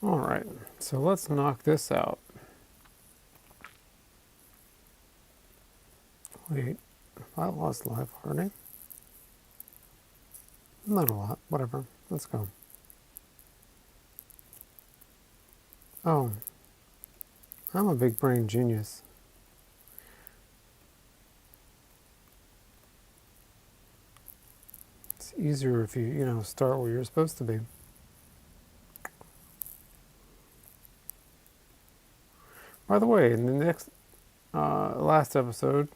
Alright, so let's knock this out. Wait, I lost life already? Not a lot, whatever. Let's go. Oh, I'm a big brain genius. It's easier if you start where you're supposed to be. By the way, in the next, last episode,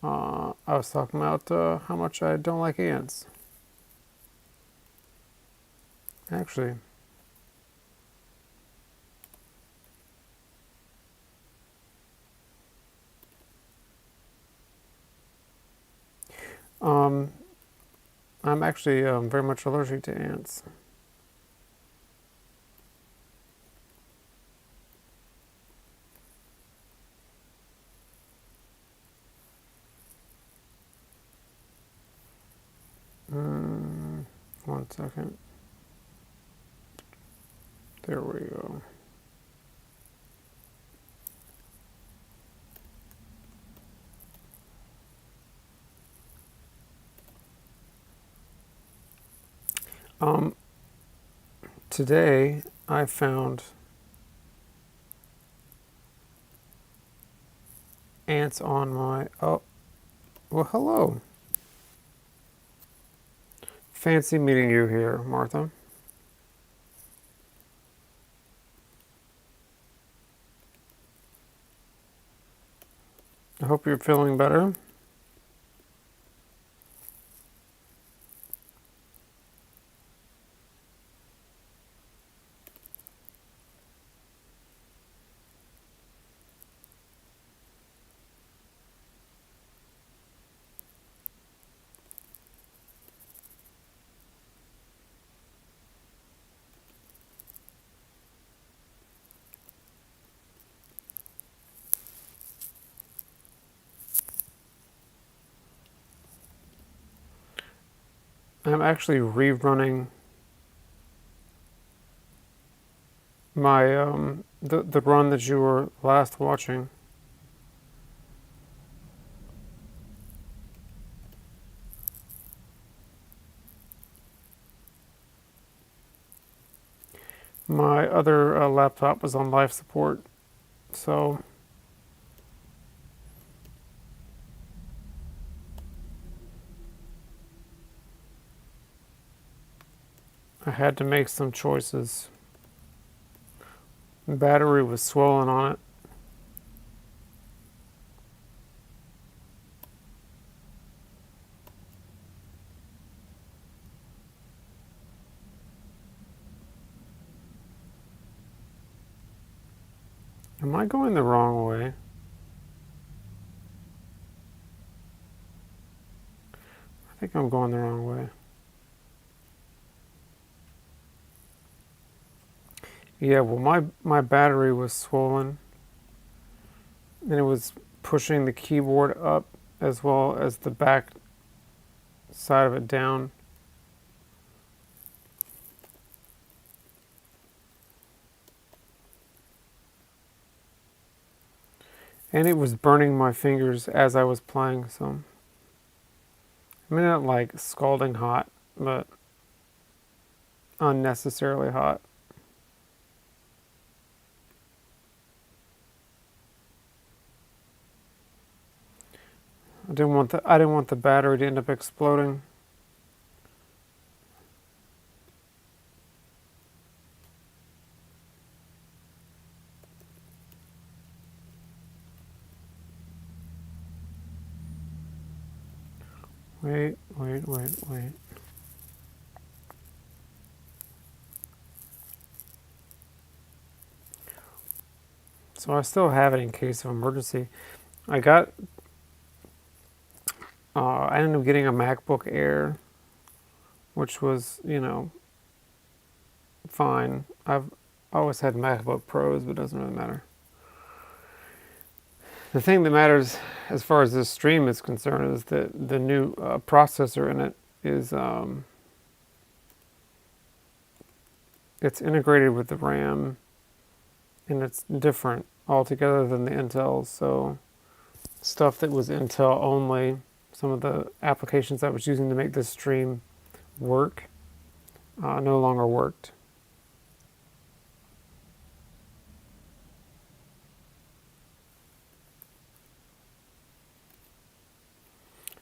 I was talking about how much I don't like ants. Actually, I'm actually very much allergic to ants. One second. There we go. Today I found ants on my... Oh, well, hello. Fancy meeting you here, Martha. I hope you're feeling better. I'm actually rerunning my the run that you were last watching. My other laptop was on life support, so I had to make some choices. The battery was swollen on it. Am I going the wrong way? I think I'm going the wrong way. Yeah, well, my battery was swollen, and it was pushing the keyboard up as well as the back side of it down. And it was burning my fingers as I was playing, so... I mean, not like scalding hot, but unnecessarily hot. I didn't want the battery to end up exploding. Wait. So I still have it in case of emergency. I ended up getting a MacBook Air, which was, fine. I've always had MacBook Pros, but it doesn't really matter. The thing that matters as far as this stream is concerned is that the new processor in it is it's integrated with the RAM, and it's different altogether than the Intel. So stuff that was Intel only, some of the applications I was using to make this stream work, no longer worked.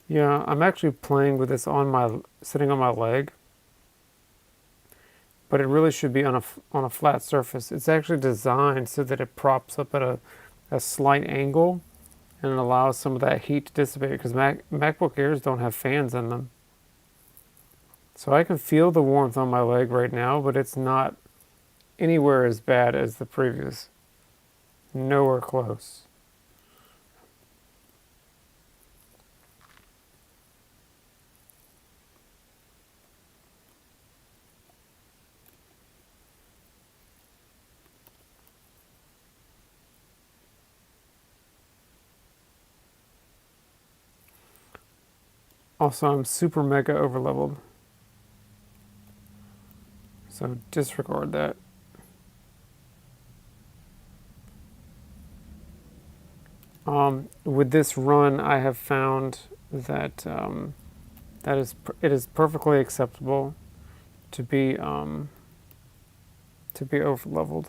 Yeah, I'm actually playing with this sitting on my leg, but it really should be on a flat surface. It's actually designed so that it props up at a slight angle, and it allows some of that heat to dissipate, because MacBook Airs don't have fans in them. So I can feel the warmth on my leg right now, but it's not anywhere as bad as the previous. Nowhere close. Also, I'm super mega overleveled, so disregard that. With this run, I have found that it is perfectly acceptable to be overleveled.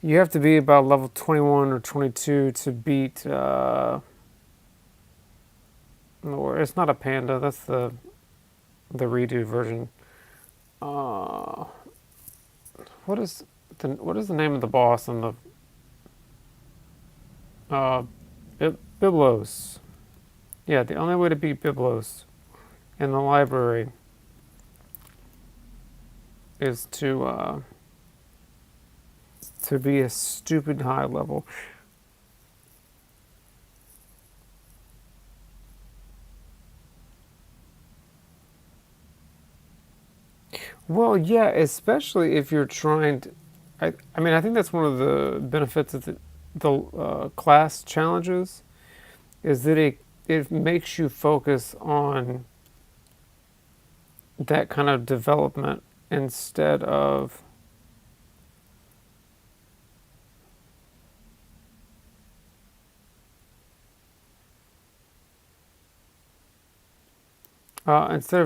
You have to be about level 21 or 22 to beat. It's not a panda. That's the redo version. What is the name of the boss on the Biblos? Yeah, the only way to beat Biblos in the library is to be a stupid high level. Well, yeah, especially if you're trying to. I mean, I think that's one of the benefits of the class challenges, is that it makes you focus on that kind of development instead of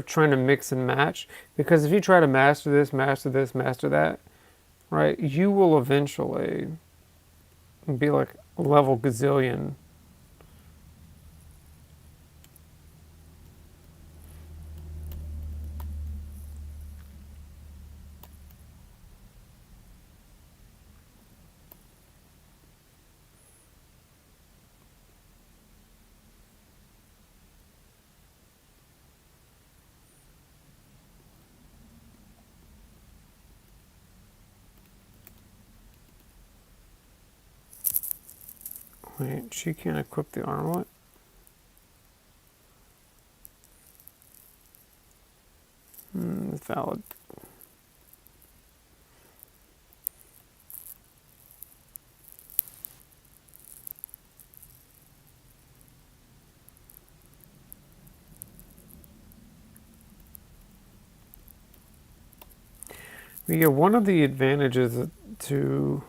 trying to mix and match. Because if you try to master this, master this, master that, right, you will eventually be like level gazillion. Wait, she can't equip the armlet? Valid. Yeah, one of the advantages to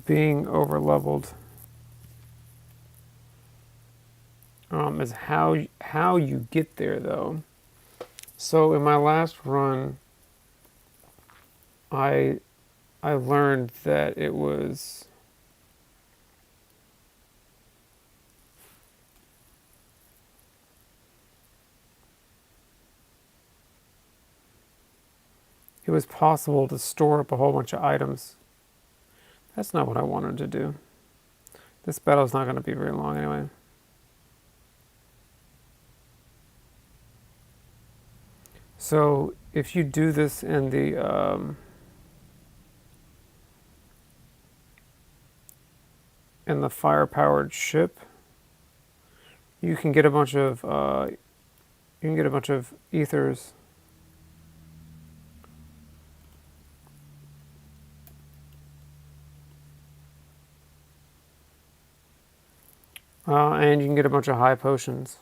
being overleveled is how you get there, though. So in my last run, I learned that it was possible to store up a whole bunch of items. That's not what I wanted to do. This battle's not going to be very long anyway. So if you do this in the fire-powered ship, you can get a bunch of ethers. And you can get a bunch of high potions,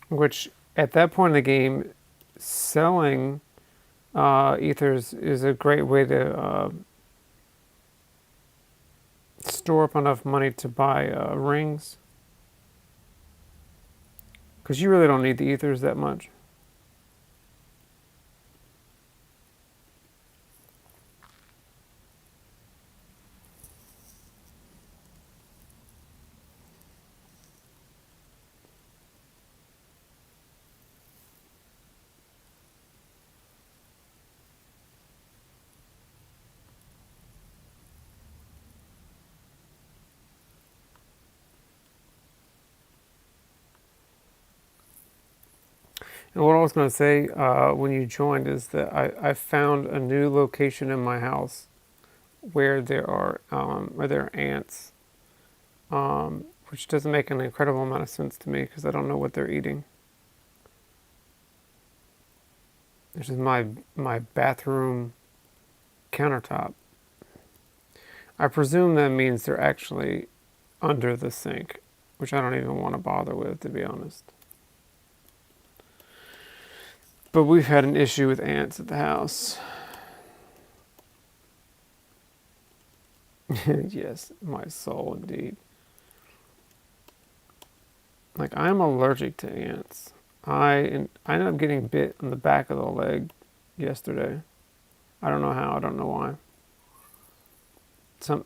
which at that point in the game, selling ethers is a great way to store up enough money to buy rings, because you really don't need the ethers that much. And what I was going to say when you joined is that I found a new location in my house where there are ants, which doesn't make an incredible amount of sense to me because I don't know what they're eating. This is my bathroom countertop. I presume that means they're actually under the sink, which I don't even want to bother with, to be honest. But we've had an issue with ants at the house. Yes, my soul indeed. Like, I'm allergic to ants. I ended up getting bit on the back of the leg yesterday. I don't know how, I don't know why.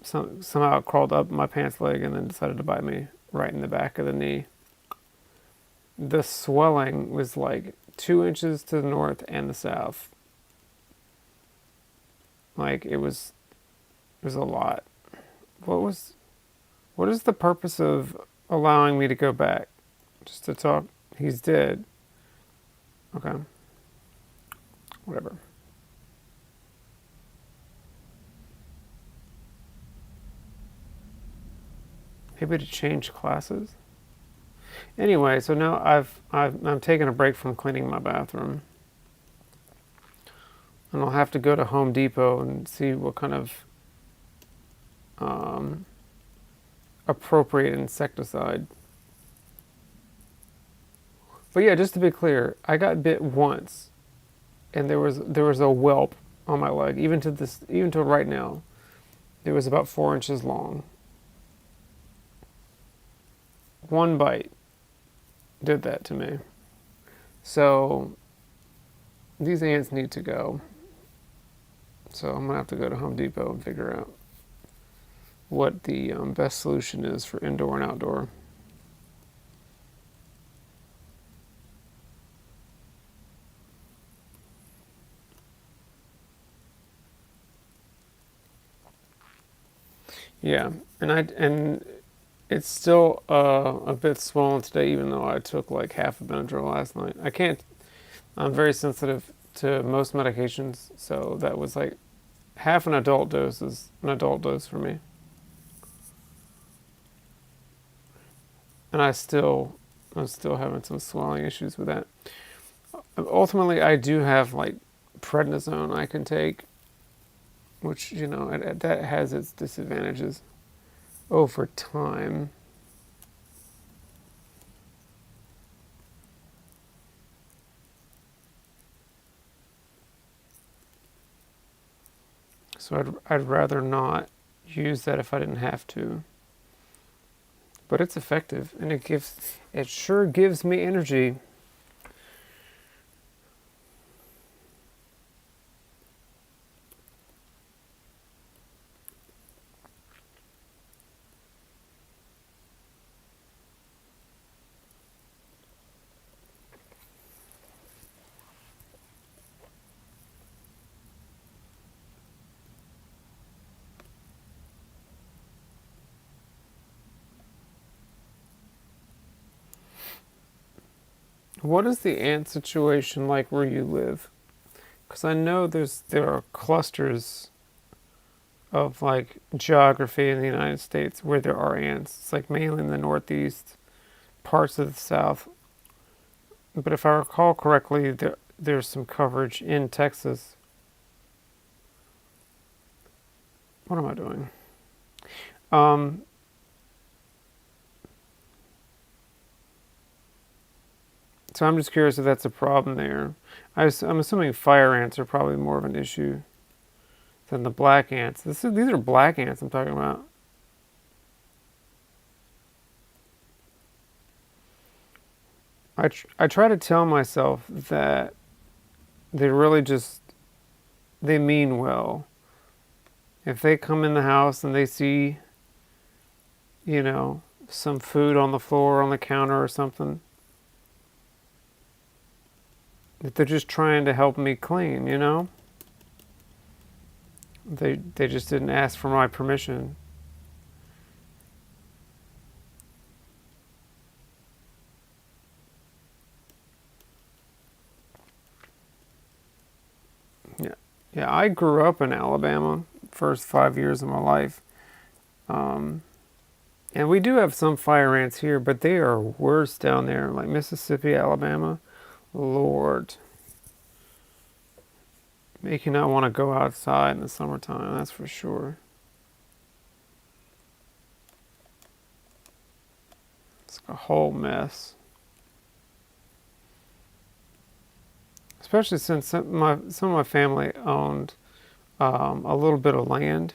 Somehow it crawled up my pants leg and then decided to bite me right in the back of the knee. The swelling was like 2 inches to the north and the south. Like, it was a lot. What is the purpose of allowing me to go back? Just to talk? He's dead. Okay. Whatever. Maybe to change classes? Anyway, so now I'm taking a break from cleaning my bathroom. And I'll have to go to Home Depot and see what kind of appropriate insecticide. But yeah, just to be clear, I got bit once, and there was a whelp on my leg. Even to right now, it was about 4 inches long. One bite did that to me. So these ants need to go. So I'm gonna have to go to Home Depot and figure out what the best solution is for indoor and outdoor. Yeah, and it's still a bit swollen today, even though I took like half a Benadryl last night. I can't. I'm very sensitive to most medications, so that was like half an adult dose is an adult dose for me. And I'm still having some swelling issues with that. Ultimately, I do have like prednisone I can take, which that has its disadvantages over time. So I'd rather not use that if I didn't have to. But it's effective, and it sure gives me energy. What is the ant situation like where you live? Because I know there are clusters of like geography in the United States where there are ants. It's like mainly in the Northeast, parts of the South. But if I recall correctly, there's some coverage in Texas. What am I doing? So I'm just curious if that's a problem there. I'm assuming fire ants are probably more of an issue than the black ants. These are black ants I'm talking about. I try to tell myself that they really just, they mean well. If they come in the house and they see, you know, some food on the floor, on the counter or something, that they're just trying to help me clean, you know? They just didn't ask for my permission. Yeah. Yeah, I grew up in Alabama, first 5 years of my life. Um, and we do have some fire ants here, but they are worse down there, like Mississippi, Alabama. Lord. Make you not want to go outside in the summertime, that's for sure. It's a whole mess. Especially since some of my family owned a little bit of land.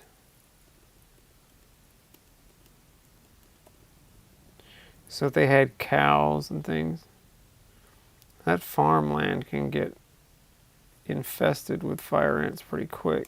So if they had cows and things, that farmland can get infested with fire ants pretty quick.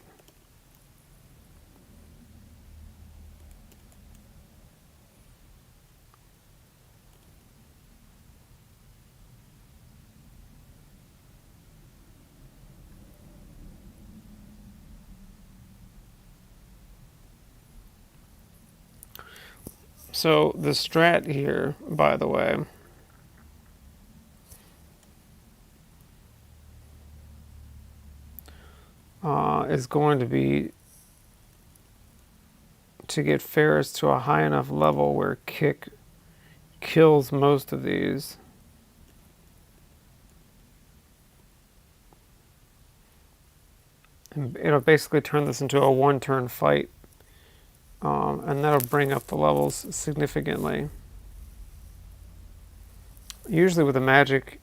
So the strat here, by the way, is going to be to get Ferris to a high enough level where Kick kills most of these. And it'll basically turn this into a one-turn fight. And that'll bring up the levels significantly. Usually with a magic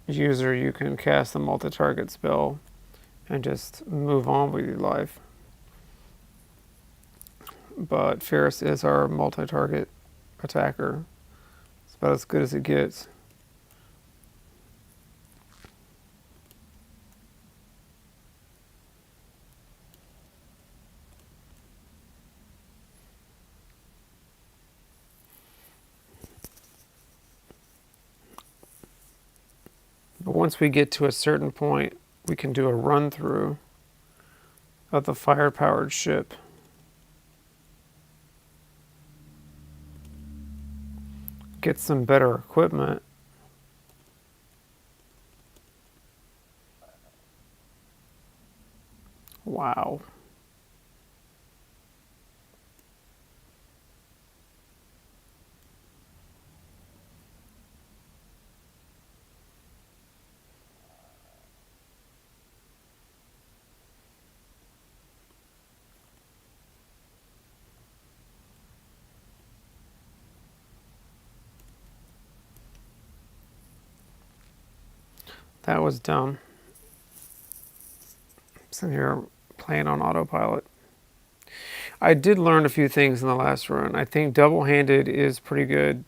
user, you can cast a multi-target spell and just move on with your life. But Ferris is our multi-target attacker. It's about as good as it gets. But once we get to a certain point, we can do a run through of the fire-powered ship. Get some better equipment. Wow. That was dumb. Sitting here playing on autopilot. I did learn a few things in the last run. I think double-handed is pretty good.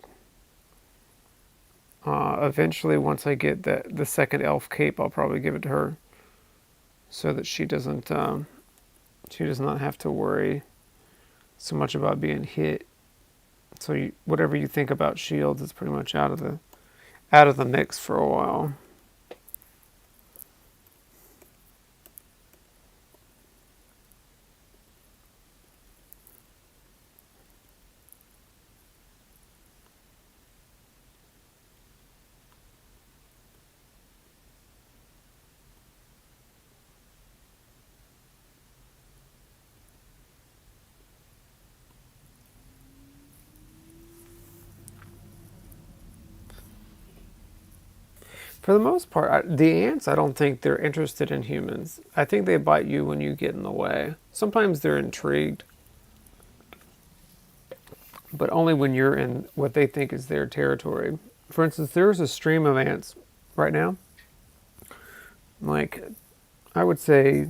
Eventually, once I get the second elf cape, I'll probably give it to her, so that she does not have to worry so much about being hit. So whatever you think about shields is pretty much out of the mix for a while. For the most part, the ants, I don't think they're interested in humans. I think they bite you when you get in the way. Sometimes they're intrigued, but only when you're in what they think is their territory. For instance, there's a stream of ants right now. Like, I would say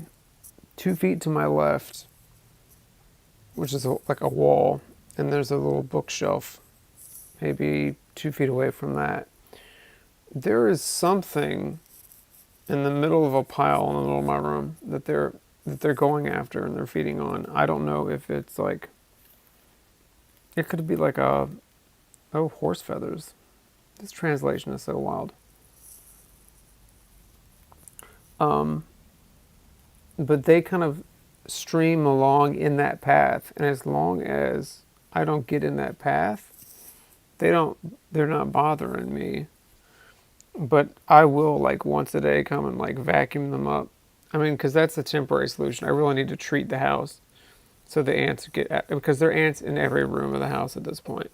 2 feet to my left, which is like a wall, and there's a little bookshelf, maybe 2 feet away from that. There is something in the middle of a pile in the middle of my room that they're going after and they're feeding on. I don't know if it's like, it could be like horse feathers. This translation is so wild. But they kind of stream along in that path, and as long as I don't get in that path, they're not bothering me. But I will, like, once a day come and like vacuum them up. I mean, because that's a temporary solution. I really need to treat the house so the ants because there are ants in every room of the house at this point.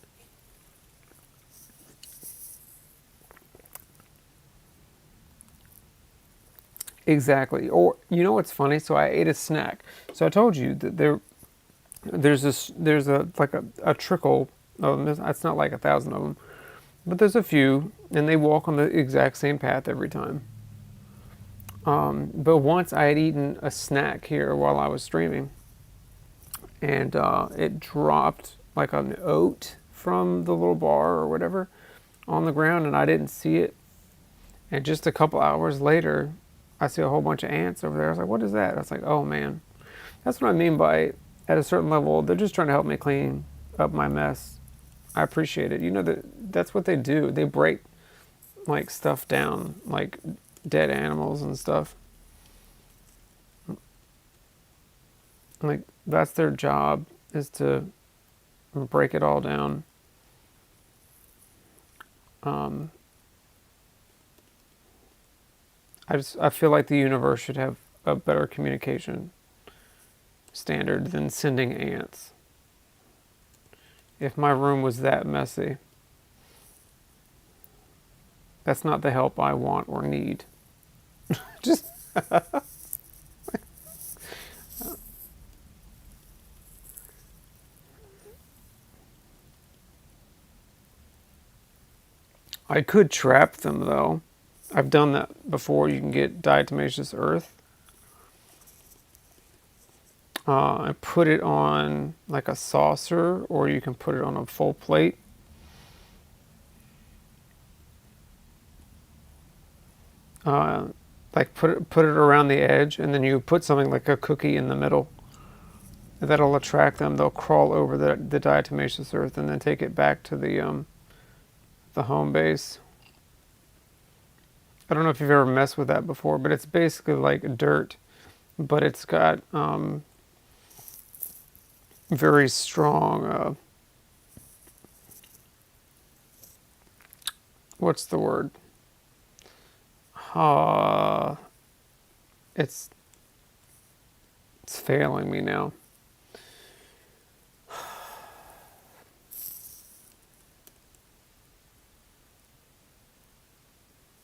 Exactly. Or, you know what's funny? So I ate a snack. So I told you that there's a like a trickle of them. It's not like 1,000 of them, but there's a few, and they walk on the exact same path every time. But once I had eaten a snack here while I was streaming, and it dropped like an oat from the little bar or whatever on the ground, and I didn't see it. And just a couple hours later, I see a whole bunch of ants over there. I was like, "What is that?" I was like, "Oh man." That's what I mean by, at a certain level, they're just trying to help me clean up my mess. I appreciate it. You know that's what they do. They break like stuff down, like dead animals and stuff. Like, that's their job, is to break it all down. Um, I feel like the universe should have a better communication standard than sending ants. If my room was that messy, that's not the help I want or need. Just I could trap them though. I've done that before. You can get diatomaceous earth. I put it on like a saucer, or you can put it on a full plate. Uh, like put it around the edge, and then you put something like a cookie in the middle. That'll attract them. They'll crawl over the diatomaceous earth and then take it back to the home base. I don't know if you've ever messed with that before, but it's basically like dirt, but it's got very strong. What's the word? Uh, it's failing me now.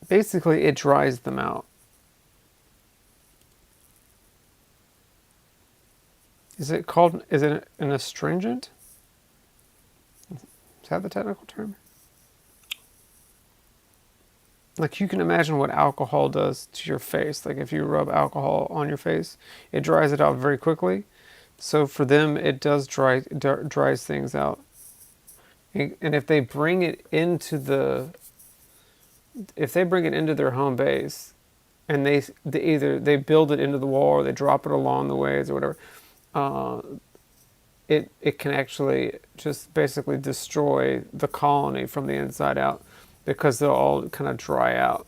Basically, it dries them out. Is it an astringent? Is that the technical term? Like, you can imagine what alcohol does to your face. Like, if you rub alcohol on your face, it dries it out very quickly. So for them, it does dries things out. And if they bring it into their home base, and they either they build it into the wall or they drop it along the ways or whatever, uh, it can actually just basically destroy the colony from the inside out, because they'll all kind of dry out.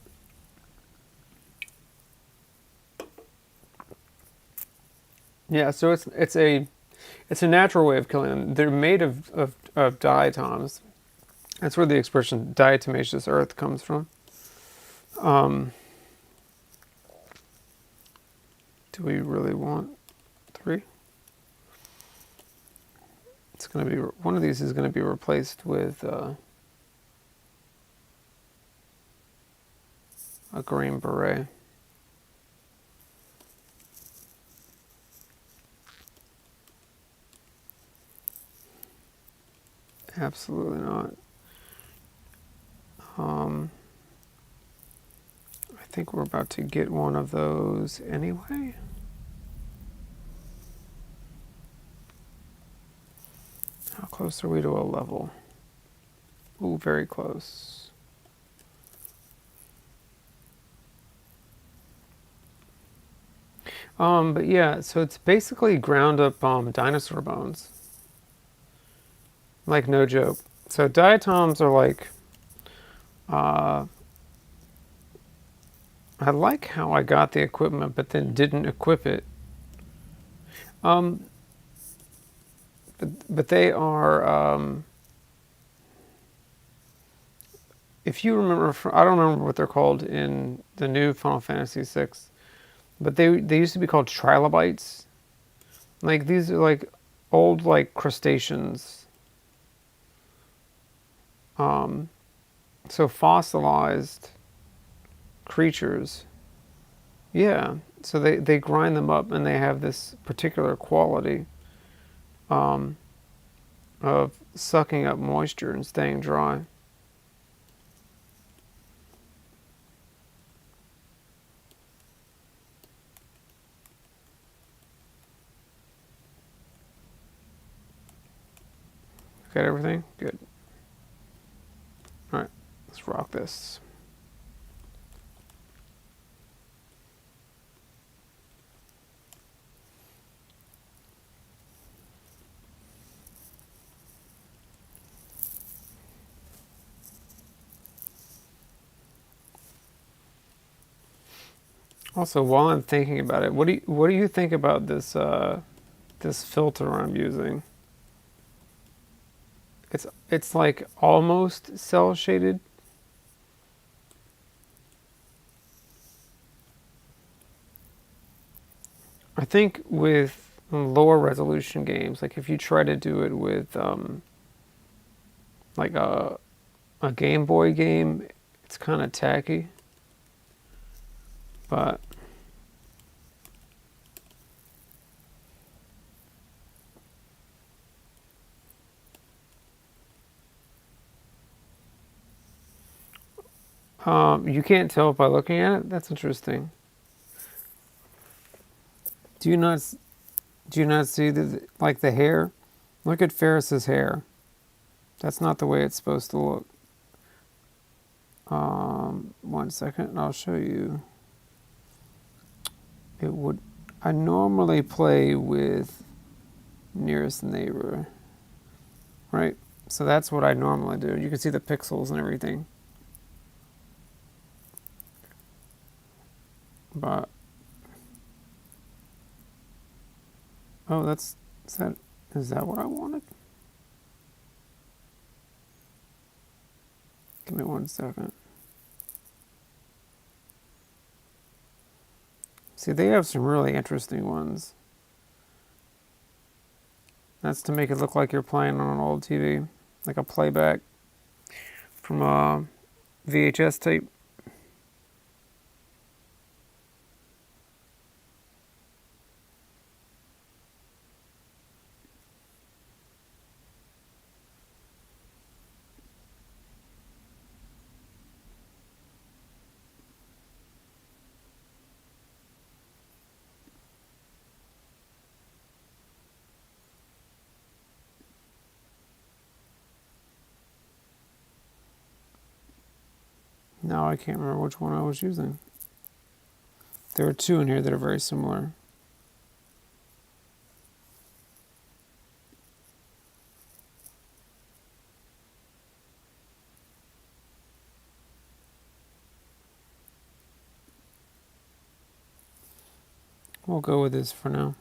Yeah, so it's a natural way of killing them. They're made of diatoms. That's where the expression diatomaceous earth comes from. Um, do we really want 3? It's going to be, one of these is going to be replaced with a green beret. Absolutely not. Um, think we're about to get one of those anyway. How close are we to a level? Ooh, very close. But yeah, so it's basically ground up dinosaur bones. Like, no joke. So diatoms are like, I like how I got the equipment but then didn't equip it. But they are, if you remember, I don't remember what they're called in the new Final Fantasy VI, but they used to be called trilobites. Like, these are like old like crustaceans. So fossilized creatures. Yeah. So they grind them up and they have this particular quality of sucking up moisture and staying dry. Got everything? Good. Alright, let's rock this. Also, while I'm thinking about it, what do you think about this this filter I'm using? It's like almost cell shaded. I think with lower resolution games, like if you try to do it with like a Game Boy game, it's kind of tacky. But you can't tell by looking at it. That's interesting. Do you not see the like the hair? Look at Ferris's hair. That's not the way it's supposed to look. 1 second, I'll show you. It would. I normally play with nearest neighbor, right? So that's what I normally do. You can see the pixels and everything. But oh, is that what I wanted? Give me 1 second. See, they have some really interesting ones. That's to make it look like you're playing on an old TV, like a playback from a VHS tape. Now I can't remember which one I was using. There are two in here that are very similar. We'll go with this for now.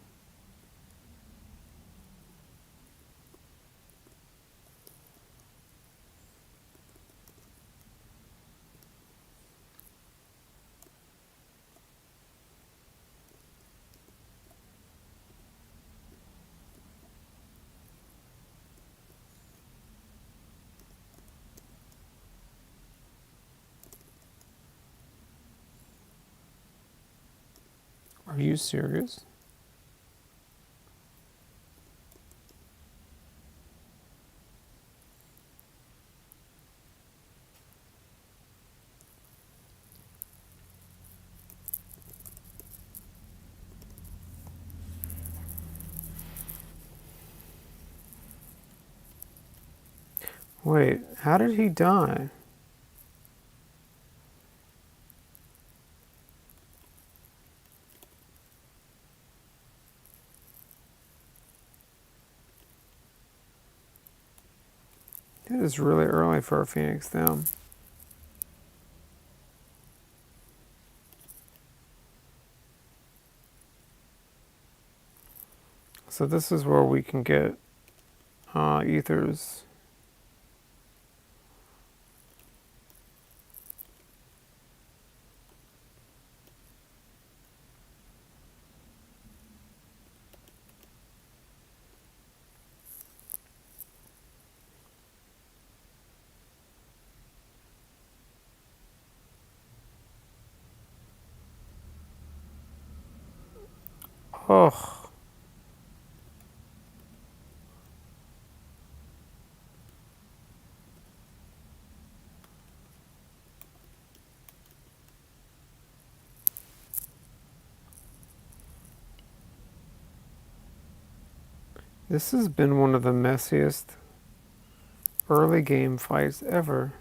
Are you serious? Wait, how did he die? It is really early for a Phoenix down. So this is where we can get ethers. Oh, this has been one of the messiest early game fights ever.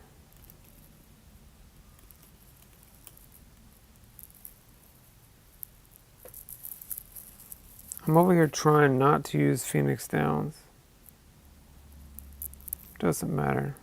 I'm over here trying not to use Phoenix Downs. Doesn't matter.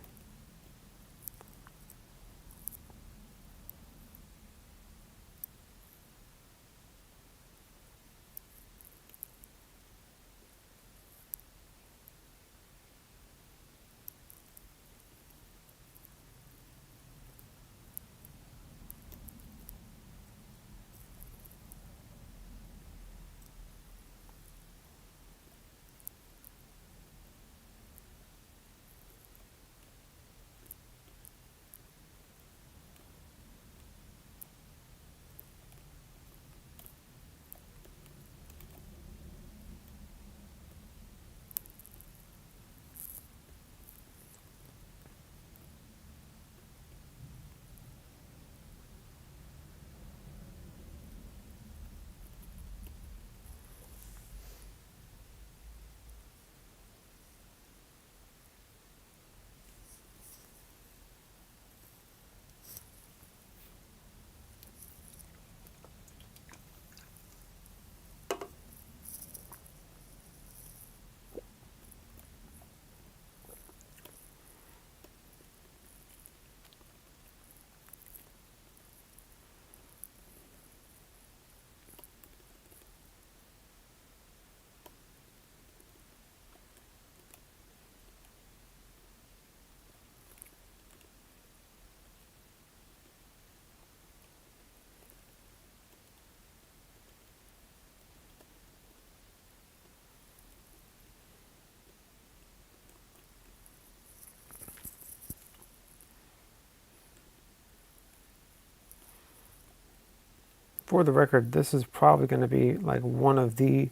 For the record, this is probably going to be like one of the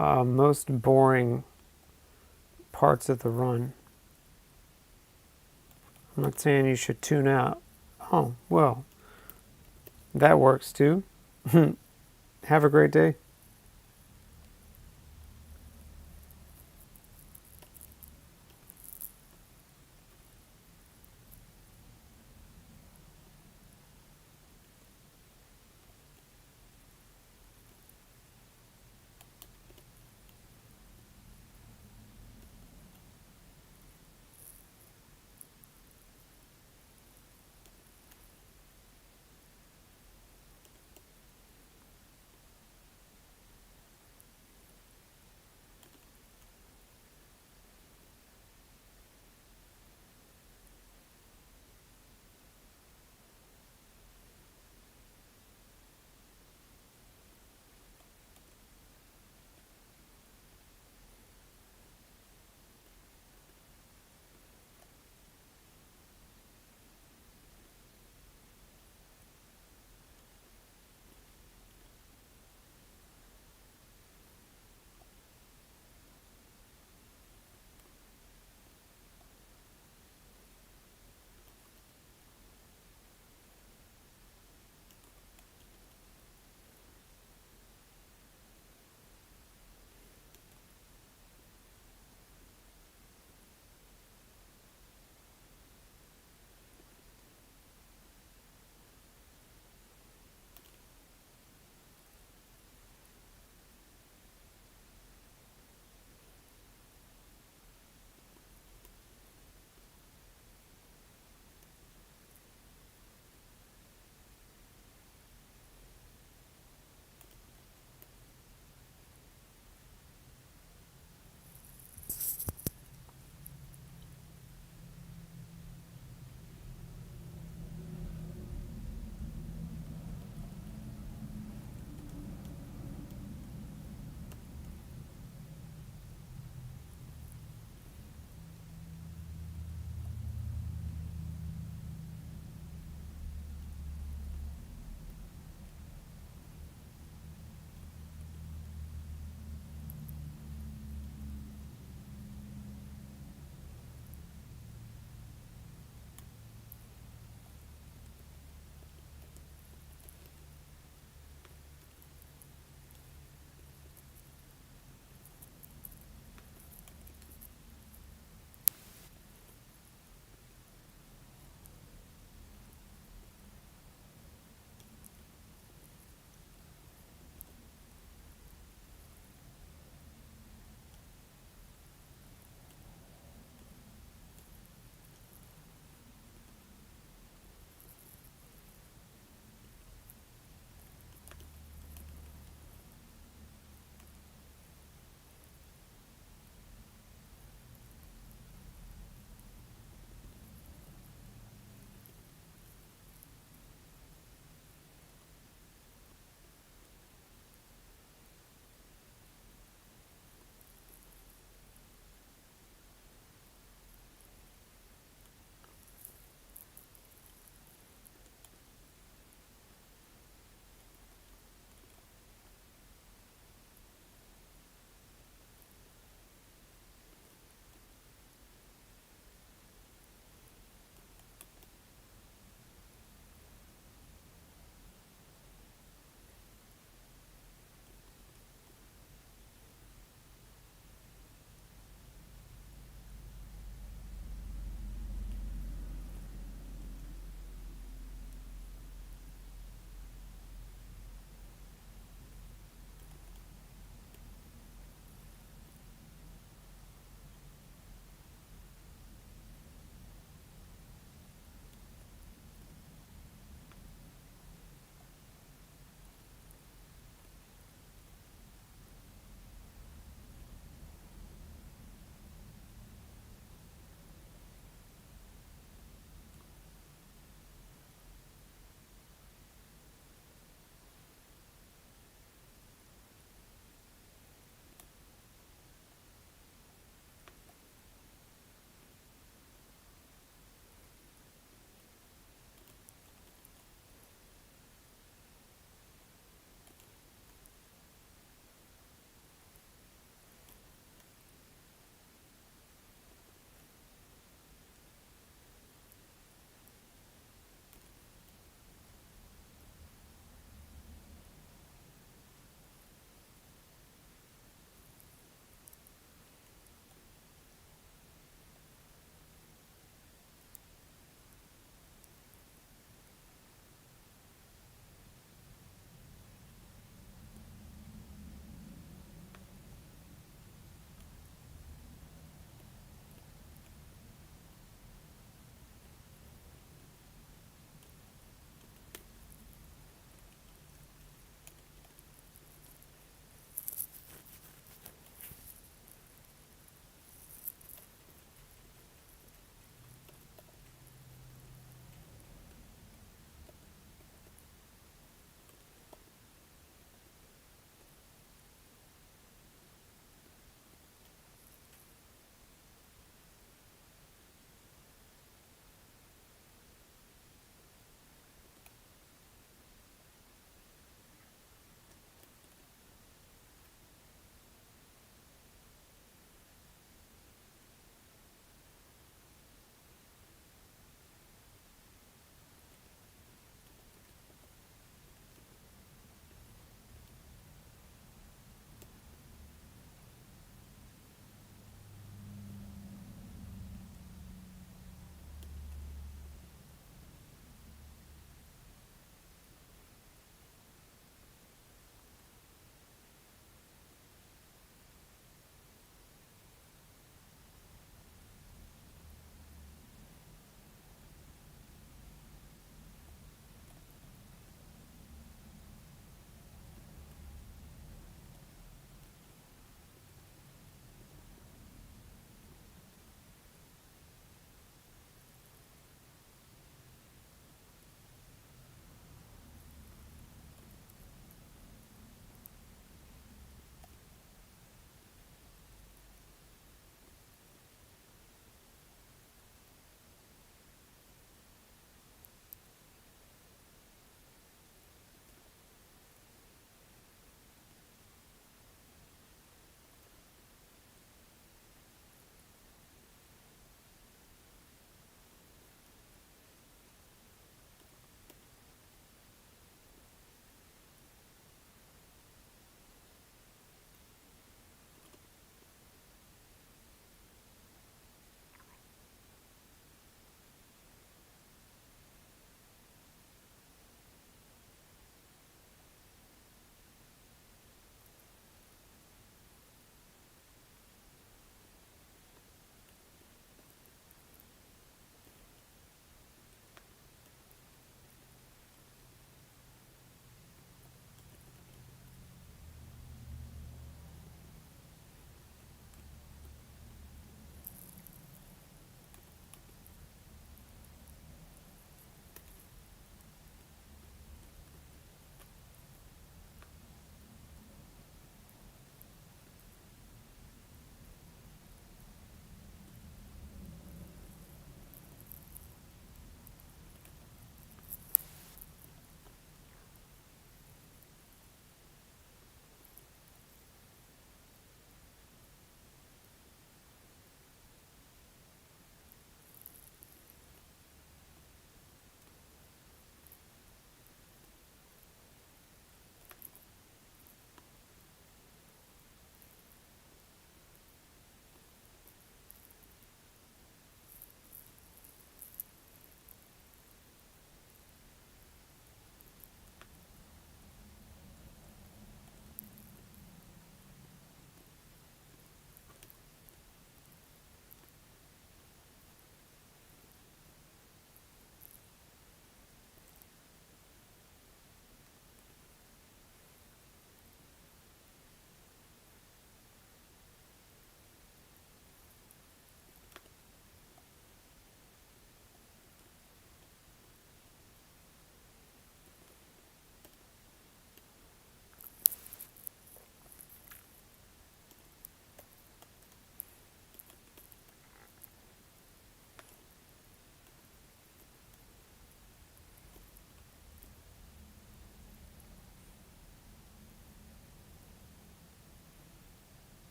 most boring parts of the run. I'm not saying you should tune out. Oh, well, that works too. Have a great day.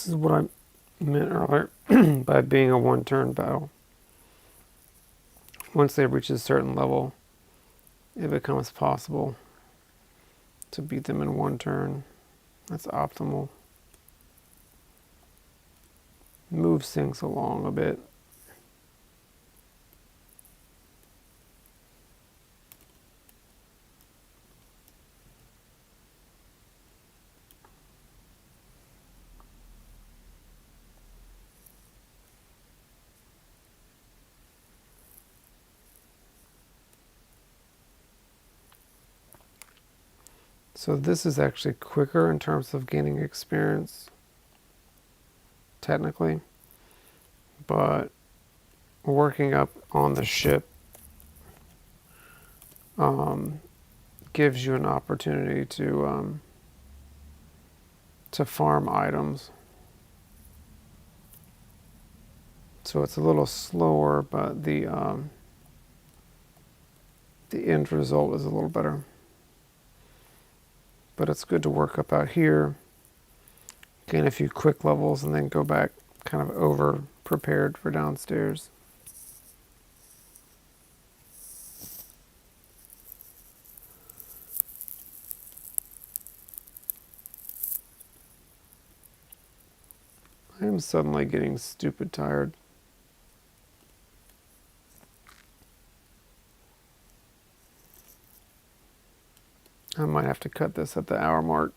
This is what I meant earlier by being a one-turn battle. Once they reach a certain level, it becomes possible to beat them in one turn. That's optimal. Moves things along a bit. So this is actually quicker in terms of gaining experience, technically, but working up on the ship gives you an opportunity to farm items. So it's a little slower, but the end result is a little better. But it's good to work up out here, gain a few quick levels, and then go back kind of over prepared for downstairs. I am suddenly getting stupid tired. I might have to cut this at the hour mark.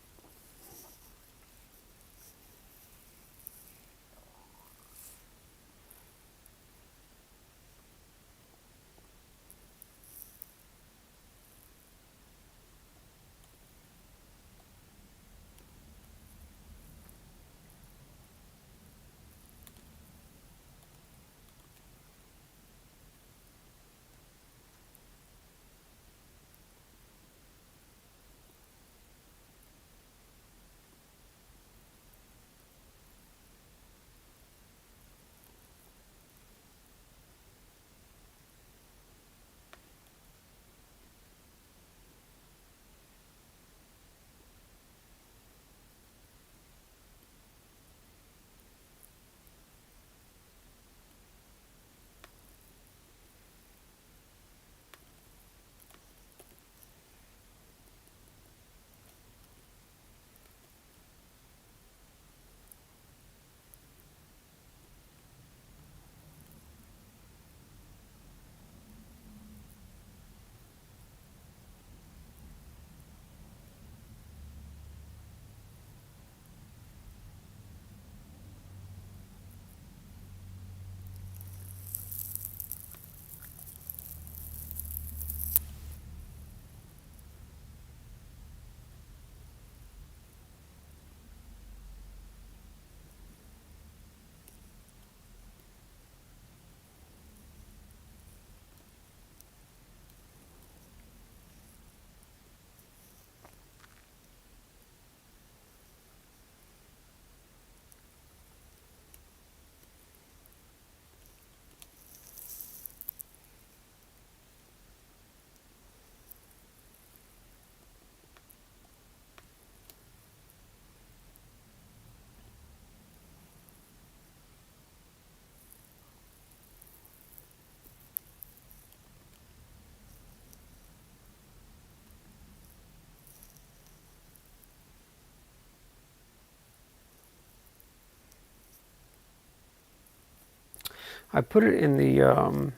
I put it in the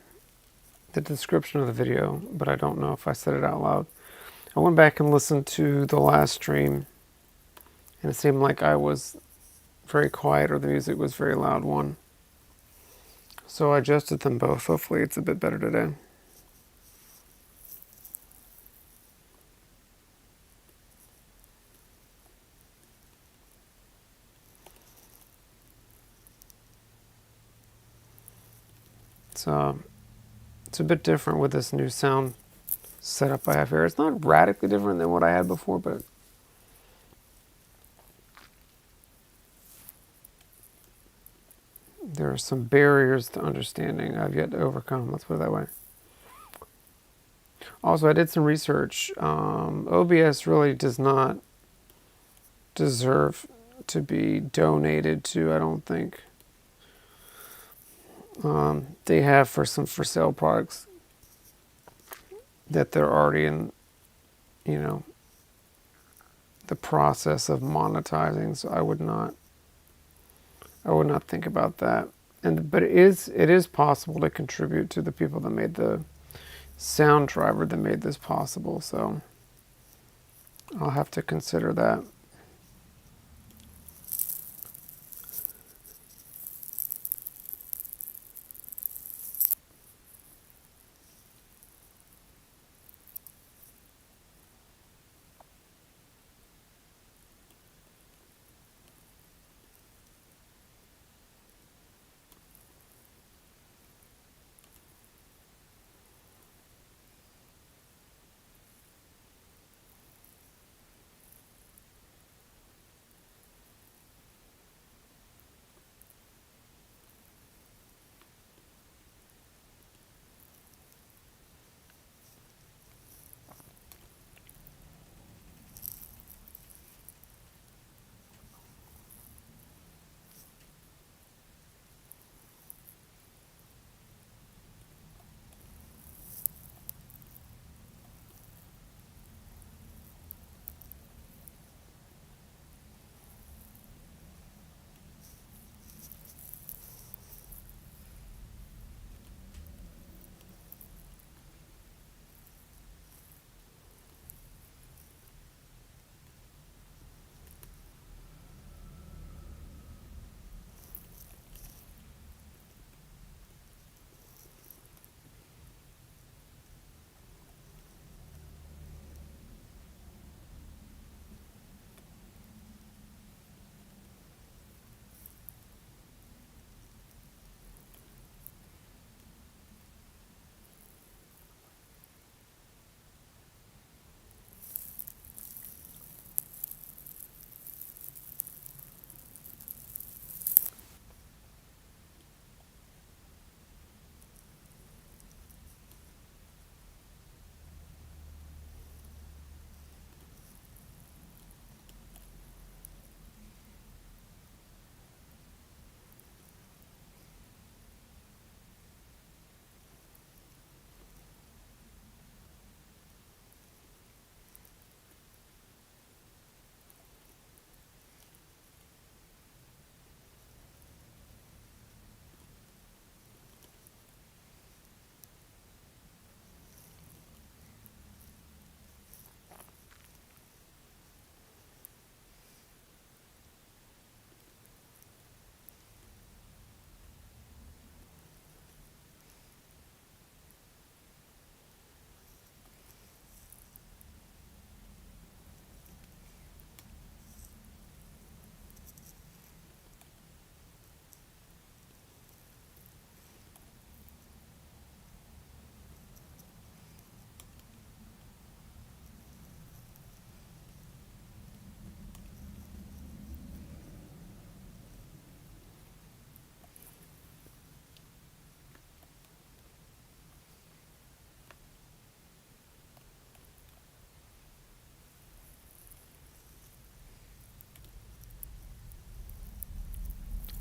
description of the video, but I don't know if I said it out loud. I went back and listened to the last stream, and it seemed like I was very quiet or the music was very loud one. So I adjusted them both. Hopefully it's a bit better today. It's a bit different with this new sound setup I have here. It's not radically different than what I had before, but there are some barriers to understanding I've yet to overcome. Let's put it that way. Also, I did some research. OBS really does not deserve to be donated to, I don't think. They have for some for sale products that they're already in, you know, the process of monetizing. So I would not think about that. But it is possible to contribute to the people that made the sound driver that made this possible. So I'll have to consider that.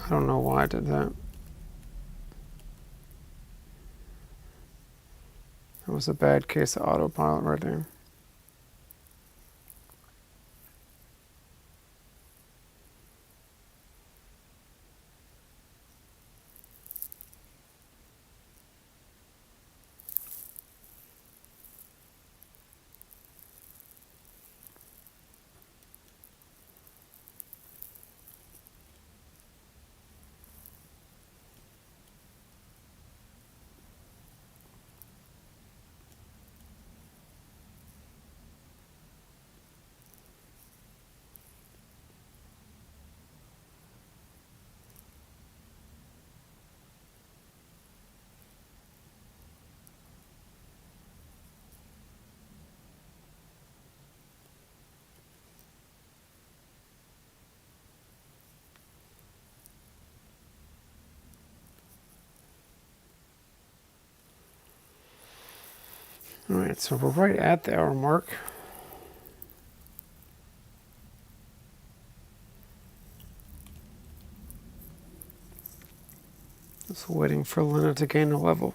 I don't know why I did that. It was a bad case of autopilot right there. All right, so we're right at the hour mark. Just waiting for Lena to gain a level.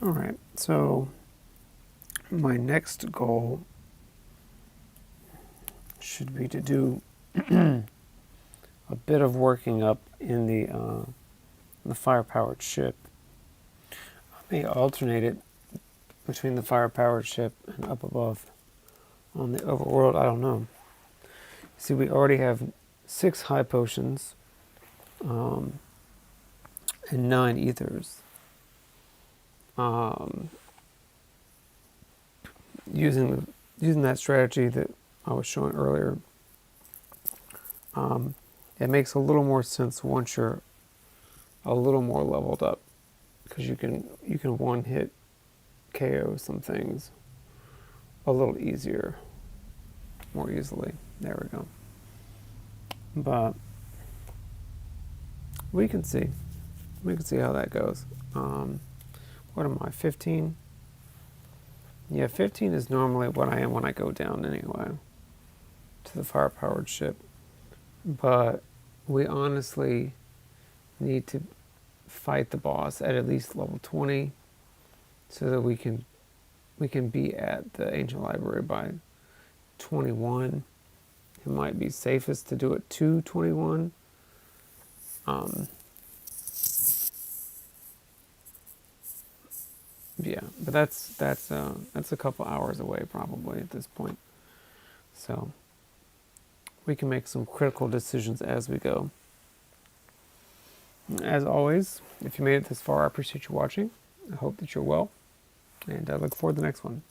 All right, so my next goal should be to do a bit of working up in the fire-powered ship. I may alternate it between the fire-powered ship and up above on the overworld. I don't know. See, we already have 6 high potions and 9 ethers. Using that strategy that I was showing earlier, it makes a little more sense once you're a little more leveled up, because you can one hit KO some things a little easier, more easily. There we go. But we can see how that goes. What am I, 15? Yeah, 15 is normally what I am when I go down anyway, to the fire-powered ship. But we honestly need to fight the boss at least level 20 so that we can be at the ancient library by 21. It might be safest to do it to 21. Yeah, but that's a couple hours away probably at this point. So we can make some critical decisions as we go. As always, if you made it this far, I appreciate you watching. I hope that you're well, and I look forward to the next one.